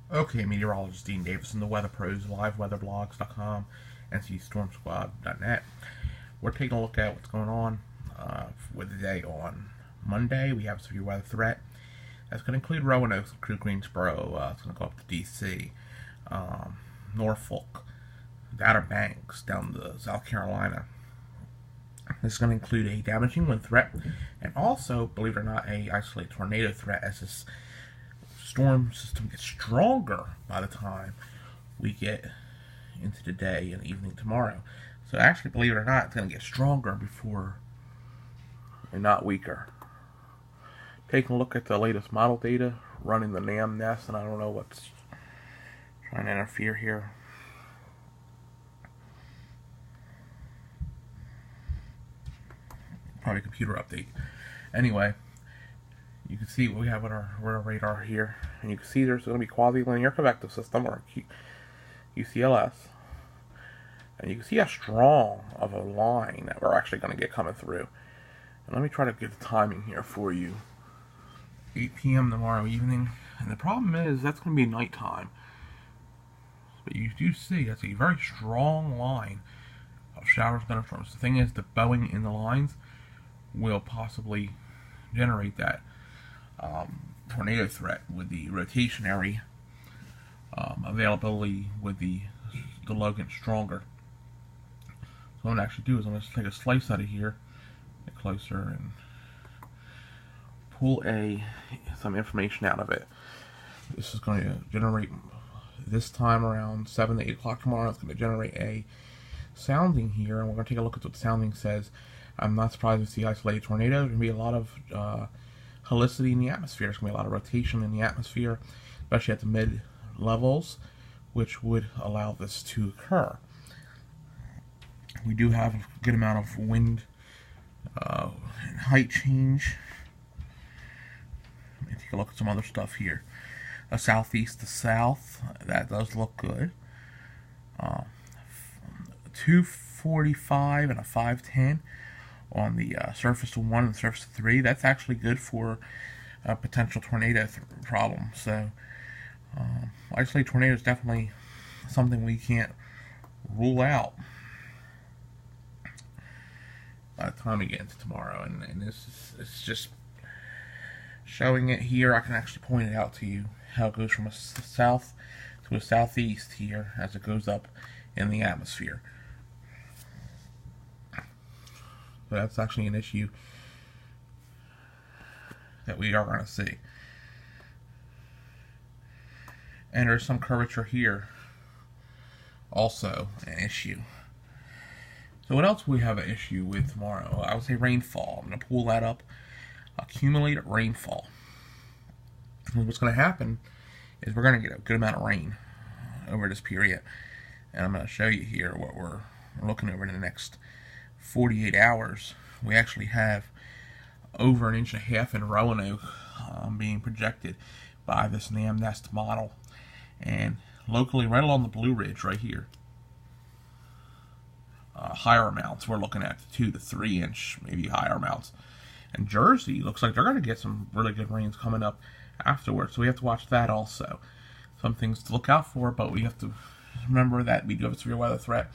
Okay, meteorologist Dean Davison, the Weather Pros, liveweatherblogs.com, NCStormSquad.net. We're taking a look at what's going on with the day on Monday. We have a severe weather threat. That's going to include Roanoke through Greensboro. It's going to go up to D.C., Norfolk, the Outer Banks, down to South Carolina. This is going to include a damaging wind threat and also, believe it or not, a isolated tornado threat as this storm system gets stronger by the time we get into the day and evening tomorrow. So actually, believe it or not, it's going to get stronger before and not weaker. Taking a look at the latest model data, running the NAM-NEST, and I don't know what's trying to interfere here. Probably a computer update. Anyway, you can see what we have on our radar here, and you can see there's going to be quasi-linear convective system, or QCLS, and you can see how strong of a line that we're actually going to get coming through. And let me try to get the timing here for you. 8 p.m. tomorrow evening, and the problem is that's going to be nighttime. But you do see that's a very strong line of showers, thunderstorms. The thing is, the bowing in the lines will possibly generate that tornado threat with the rotationary availability with the low getting stronger. So what I'm going to actually do is I'm going to take a slice out of here, get closer, and pull some information out of it. This is going to generate, this time around 7 to 8 o'clock tomorrow, it's going to generate a sounding here, and we're going to take a look at what the sounding says. I'm not surprised to see isolated tornadoes. There's going to be a lot of helicity in the atmosphere. There's going to be a lot of rotation in the atmosphere, especially at the mid levels, which would allow this to occur. We do have a good amount of wind and height change. Let me take a look at some other stuff here. A southeast to south, that does look good. 245 and a 510 on the surface to 1 and the surface to 3. That's actually good for a potential tornado problem. So isolated tornado is definitely something we can't rule out by the time we get into tomorrow. And it's just showing it here. I can actually point it out to you how it goes from a south to a southeast here as it goes up in the atmosphere. So that's actually an issue that we are going to see. And there's some curvature here, also an issue. So what else we have an issue with tomorrow? I would say rainfall. I'm going to pull that up. Accumulated rainfall. And what's going to happen is we're going to get a good amount of rain over this period. And I'm going to show you here what we're looking over in the next 48 hours. We actually have over 1.5 inches in Roanoke being projected by this NAM-NEST model. And locally, right along the Blue Ridge right here, higher amounts, we're looking at 2 to 3 inch, maybe higher amounts. And Jersey looks like they're going to get some really good rains coming up afterwards, so we have to watch that also. Some things to look out for, but we have to remember that we do have a severe weather threat,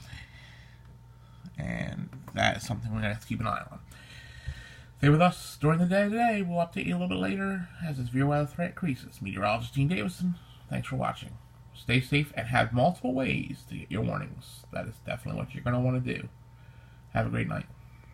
and that is something we're going to have to keep an eye on. Stay with us during the day today. We'll update you a little bit later as the severe weather threat increases. Meteorologist Dean Davison, thanks for watching. Stay safe and have multiple ways to get your warnings. That is definitely what you're going to want to do. Have a great night.